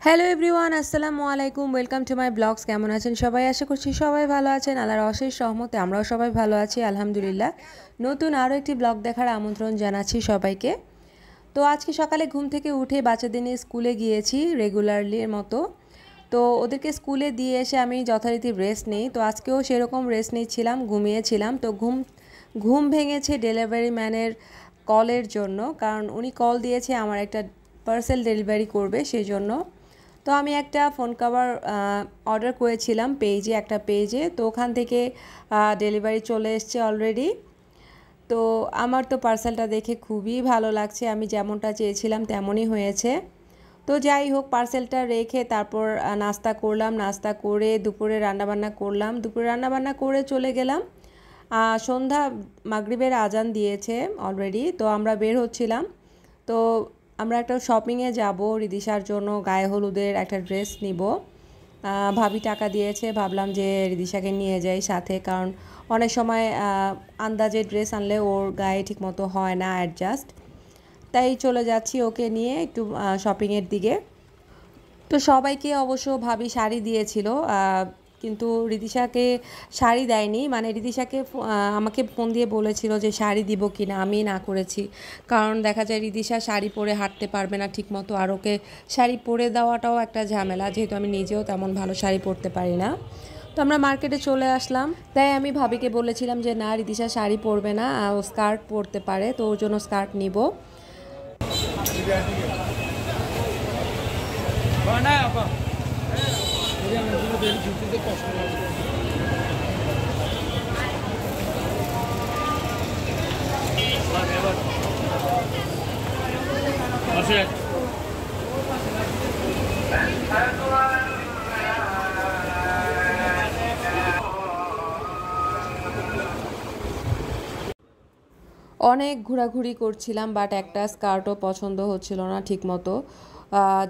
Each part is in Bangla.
হ্যালো এভরিওয়ান, আসসালামু আলাইকুম। Welcome to my blogs. কেমন আছেন সবাই? আশা করছি সবাই ভালো আছেন। আল্লাহর অশেষ রহমতে আমরাও সবাই ভালো আছি, আলহামদুলিল্লাহ। নতুন আরও একটি ব্লগ দেখার আমন্ত্রণ জানাচ্ছি সবাইকে। তো আজকে সকালে ঘুম থেকে উঠে বাচ্চাদের নিয়ে স্কুলে গিয়েছি রেগুলারলির মতো। তো ওদেরকে স্কুলে দিয়ে এসে আমি যথারীতি রেস্ট নেই। তো আজকেও সেরকম রেস্ট নিচ্ছিলাম, ঘুমিয়েছিলাম। তো ঘুম ভেঙেছে ডেলিভারি ম্যানের কলের জন্য, কারণ উনি কল দিয়েছে আমার একটা পার্সেল ডেলিভারি করবে সেই জন্য। তো আমি একটা ফোন কভার অর্ডার করেছিলাম একটা পেজে। তো ওখান থেকে ডেলিভারি চলে এসছে অলরেডি। তো আমার তো পার্সেলটা দেখে খুবই ভালো লাগছে, আমি যেমনটা চেয়েছিলাম তেমনই হয়েছে। তো যাই হোক, পার্সেলটা রেখে তারপর নাস্তা করলাম। নাস্তা করে দুপুরে রান্নাবান্না করে চলে গেলাম। সন্ধ্যা মাগরিবের আজান দিয়েছে অলরেডি। তো আমরা বের হচ্ছিলাম। তো আমরা একটা শপিংয়ে যাব, রিদিশার জন্য গায়ে হলুদের একটা ড্রেস নিব। ভাবি টাকা দিয়েছে, ভাবলাম যে রিদিশাকে নিয়ে যাই সাথে, কারণ অনেক সময় আন্দাজে ড্রেস আনলে ওর গায়ে ঠিকমতো হয় না অ্যাডজাস্ট। তাই চলে যাচ্ছি ওকে নিয়ে একটু শপিংয়ের দিকে। তো সবাইকে অবশ্য ভাবি শাড়ি দিয়েছিল, কিন্তু রিদিশাকে শাড়ি দেয়নি। মানে রিদিশাকে আমাকে ফোন দিয়ে বলেছিল যে শাড়ি দিব কি না, আমি না করেছি। কারণ দেখা যায় রিদিশা শাড়ি পরে হাঁটতে পারবে না ঠিকমতো, আর ওকে শাড়ি পরে দেওয়াটাও একটা ঝামেলা, যেহেতু আমি নিজেও তেমন ভালো শাড়ি পরতে পারি না। তো আমরা মার্কেটে চলে আসলাম। তাই আমি ভাবিকে বলেছিলাম যে না, রিদিশা শাড়ি পরবে না, ও স্কার্ট পরতে পারে, তো ওর জন্য স্কার্ট নিব। অনেক ঘোরাঘুরি করছিলাম, বাট একটা স্কার্টও পছন্দ হচ্ছিল না ঠিকমতো।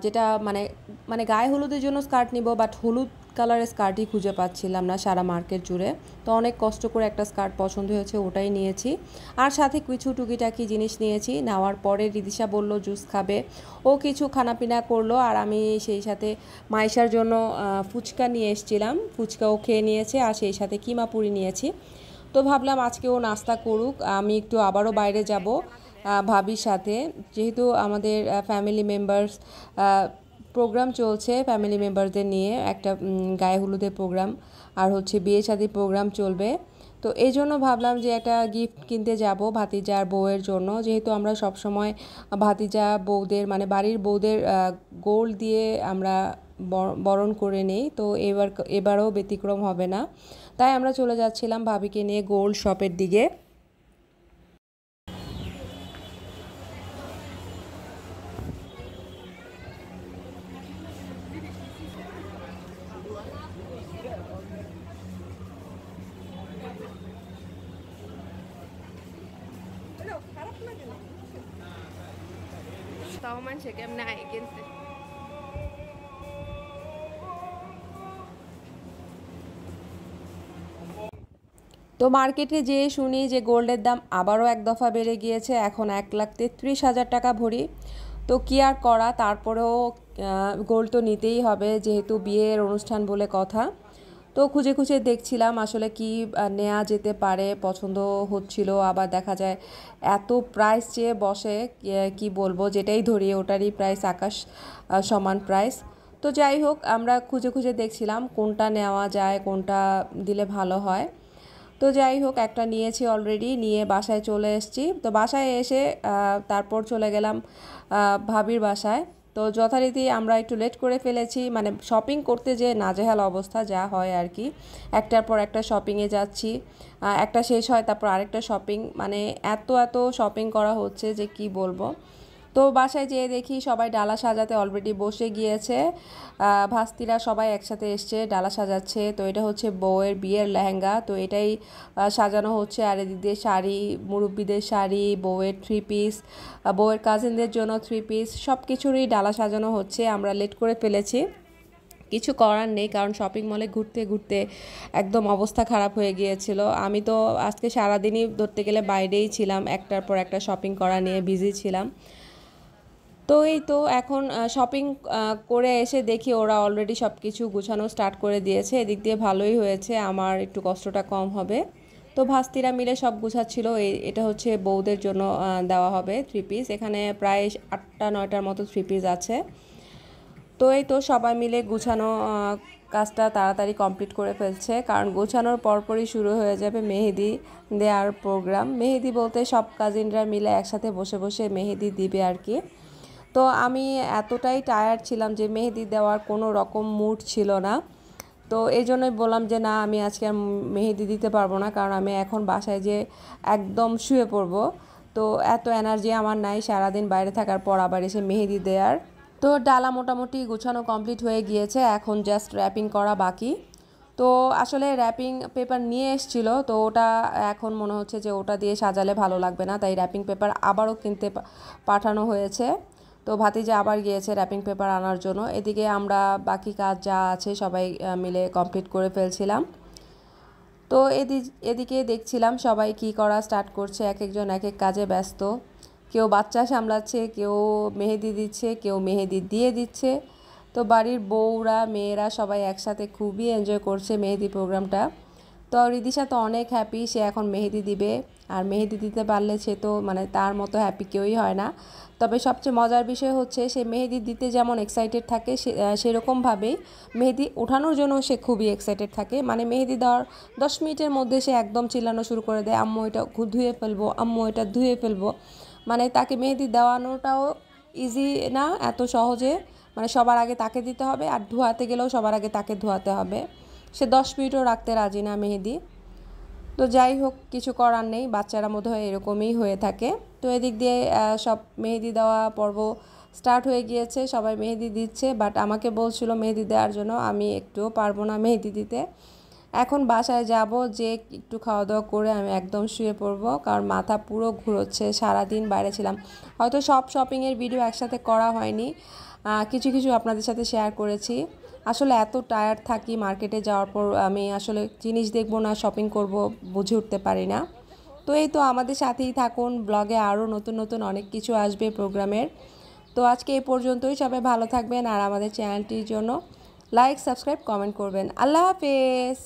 যেটা মানে মানে গায়ে হলুদের জন্য স্কার্ট নিব, বাট হলুদ কালারের স্কার্টই খুঁজে পাচ্ছিলাম না সারা মার্কেট জুড়ে। তো অনেক কষ্ট করে একটা স্কার্ট পছন্দ হয়েছে, ওটাই নিয়েছি। আর সাথে কিছু টুকিটাকি জিনিস নিয়েছি। নেওয়ার পরে রিদিশা বলল জুস খাবে, ও কিছু খানাপিনা করলো। আর আমি সেই সাথে মাইশার জন্য ফুচকা নিয়ে এসেছিলাম, ফুচকাও খেয়ে নিয়েছে। আর সেই সাথে কিমা পুরি নিয়েছি। তো ভাবলাম আজকে ও নাস্তা করুক, আমি একটু আবারও বাইরে যাব ভাবির সাথে। যেহেতু আমাদের ফ্যামিলি মেম্বার্স প্রোগ্রাম চলছে, ফ্যামিলি মেম্বারদের নিয়ে একটা গায়ে হলুদের প্রোগ্রাম, আর হচ্ছে বিয়ে শাদির প্রোগ্রাম চলবে। তো এই জন্য ভাবলাম যে একটা গিফট কিনতে যাব ভাতিজার বউয়ের জন্য, যেহেতু আমরা সব সময় ভাতিজা বউদের মানে বাড়ির বউদের গোল্ড দিয়ে আমরা বরণ করে নেই। তো এবারও ব্যতিক্রম হবে না। তাই আমরা চলে যাচ্ছিলাম ভাবিকে নিয়ে গোল্ড শপের দিকে। তাও মানুষে কেমনে আয় কিনতে। তো মার্কেটে যেয়ে শুনি যে গোল্ডের দাম আবারও এক দফা বেড়ে গিয়েছে, এখন 1,33,000 টাকা ভরি। তো কি আর করা, তারপরেও গোল্ড তো নিতেই হবে, যেহেতু বিয়ের অনুষ্ঠান বলে কথা। তো খুঁজে খুঁজে দেখছিলাম আসলে কি নেওয়া যেতে পারে, পছন্দ হচ্ছিল। আবার দেখা যায় এত প্রাইস চেয়ে বসে, কি বলবো, যেটাই ধরি ওটারই প্রাইস আকাশ সমান প্রাইস। তো যাই হোক, আমরা খুঁজে খুঁজে দেখছিলাম কোনটা নেওয়া যায়, কোনটা দিলে ভালো হয়। তো যাই হোক, একটা নিয়েছি অলরেডি, নিয়ে বাসায় চলে এসেছি। তো বাসায় এসে তারপর চলে গেলাম ভাবির বাসায়। তো যথারীতি আমরা একটু লেট করে ফেলেছি, মানে শপিং করতে যে নাজেহাল অবস্থা যা হয় আর কি। একটার পর একটা শপিংয়ে যাচ্ছি, একটা শেষ হয় তারপর আরেকটা শপিং, মানে এত এত শপিং করা হচ্ছে যে কি বলবো। তো বাসায় যেয়ে দেখি সবাই ডালা সাজাতে অলরেডি বসে গিয়েছে। ভাস্তিরা সবাই একসাথে এসছে, ডালা সাজাচ্ছে। তো এটা হচ্ছে বউয়ের বিয়ের লেহেঙ্গা, তো এটাই সাজানো হচ্ছে। আর এদিকে শাড়ি, মুরব্বিদের শাড়ি, বউয়ের 3 পিস, বউয়ের কাজিনদের জন্য 3 পিস, সব কিছুরই ডালা সাজানো হচ্ছে। আমরা লেট করে ফেলেছি, কিছু করার নেই, কারণ শপিং মলে ঘুরতে ঘুরতে একদম অবস্থা খারাপ হয়ে গিয়েছিল। আমি তো আজকে সারাদিনই ধরতে গেলে বাইরেই ছিলাম, একটার পর একটা শপিং করা নিয়ে বিজি ছিলাম। তো এই তো এখন শপিং করে এসে দেখি ওরা অলরেডি সব কিছু গুছানো স্টার্ট করে দিয়েছে। এদিক দিয়ে ভালোই হয়েছে, আমার একটু কষ্টটা কম হবে। তো ভাস্তিরা মিলে সব গুছাচ্ছিল। এটা হচ্ছে বউদের জন্য দেওয়া হবে 3 পিস। এখানে প্রায় 8টা 9টার মতো 3 পিস আছে। তো এই তো সবাই মিলে গুছানো কাজটা তাড়াতাড়ি কমপ্লিট করে ফেলছে, কারণ গোছানোর পরপরই শুরু হয়ে যাবে মেহেদি দেওয়ার প্রোগ্রাম। মেহেদি বলতে সব কাজিনরা মিলে একসাথে বসে বসে মেহেদি দিবে আর কি। তো আমি এতটাই টায়ার্ড ছিলাম যে মেহেদি দেওয়ার কোনো রকম মুড ছিল না। তো এই জন্যই বললাম যে না, আমি আজকে আর মেহেদি দিতে পারবো না, কারণ আমি এখন বাসায় যে একদম শুয়ে পড়বো। তো এত এনার্জি আমার নাই সারাদিন বাইরে থাকার পর আবার এসে মেহেদি দেওয়ার। তো ডালা মোটামুটি গুছানো কমপ্লিট হয়ে গিয়েছে, এখন জাস্ট র্যাপিং করা বাকি। তো আসলে র্যাপিং পেপার নিয়ে এসেছিলো, তো ওটা এখন মনে হচ্ছে যে ওটা দিয়ে সাজালে ভালো লাগবে না, তাই র্যাপিং পেপার আবারও কিনতে পাঠানো হয়েছে। তো ভাতিজা আবার গিয়েছে র্যাপিং পেপার আনার জন্য। এদিকে আমরা বাকি কাজ যা আছে সবাই মিলে কমপ্লিট করে ফেলছিলাম। তো এদিকে দেখছিলাম সবাই কি করা স্টার্ট করছে, এক একজন এক এক কাজে ব্যস্ত। কেউ বাচ্চা সামলাচ্ছে, কেউ মেহেদি দিচ্ছে, কেউ মেহেদি দিয়ে দিচ্ছে। তো বাড়ির বউরা মেয়েরা সবাই একসাথে খুবই এনজয় করছে মেহেদি প্রোগ্রামটা। তো রিদিশা তো অনেক হ্যাপি, সে এখন মেহেদি দিবে। আর মেহেদি দিতে পারলে সে তো মানে তার মতো হ্যাপি কেউই হয় না। তবে সবচেয়ে মজার বিষয় হচ্ছে সে মেহেদি দিতে যেমন এক্সাইটেড থাকে, সেরকমভাবেই মেহেদি ওঠানোর জন্য সে খুবই এক্সাইটেড থাকে। মানে মেহেদি দেওয়ার 10 মিনিটের মধ্যে সে একদম চিল্লানো শুরু করে দেয়, আম্মু এটা ধুয়ে ফেলবো, আম্মু এটা ধুয়ে ফেলবো। মানে তাকে মেহেদি দেওয়ানোটাও ইজি না এত সহজে। মানে সবার আগে তাকে দিতে হবে, আর ধোয়াতে গেলেও সবার আগে তাকে ধোয়াতে হবে। সে 10 মিনিটও রাখতে রাজি না মেহেদি। তো যাই হোক, কিছু করার নেই, বাচ্চারা মধ্যে এরকমই হয়ে থাকে। তো এদিক দিয়ে সব মেহেদি দেওয়া পর্ব স্টার্ট হয়ে গিয়েছে, সবাই মেহেদি দিচ্ছে। বাট আমাকে বলছিল মেহেদি দেওয়ার জন্য, আমি একটুও পারবো না মেহেদি দিতে। এখন বাসায় যাব, যে একটু খাওয়া দাওয়া করে আমি একদম শুয়ে পড়বো, কারণ মাথা পুরো ঘুরোচ্ছে, সারাদিন বাইরে ছিলাম। হয়তো সব শপিংয়ের ভিডিও একসাথে করা হয়নি, কিছু কিছু আপনাদের সাথে শেয়ার করেছি। আসলে এত টায়ার্ড থাকি, মার্কেটে যাওয়ার পর আমি আসলে জিনিস দেখবো না শপিং করব বুঝে উঠতে পারি না। তো এই তো আমাদের সাথেই থাকুন, ব্লগে আরও নতুন নতুন অনেক কিছু আসবে প্রোগ্রামের। তো আজকে এই পর্যন্তই, সবাই ভালো থাকবেন, আর আমাদের চ্যানেলটির জন্য লাইক, সাবস্ক্রাইব, কমেন্ট করবেন। আল্লাহ হাফেজ।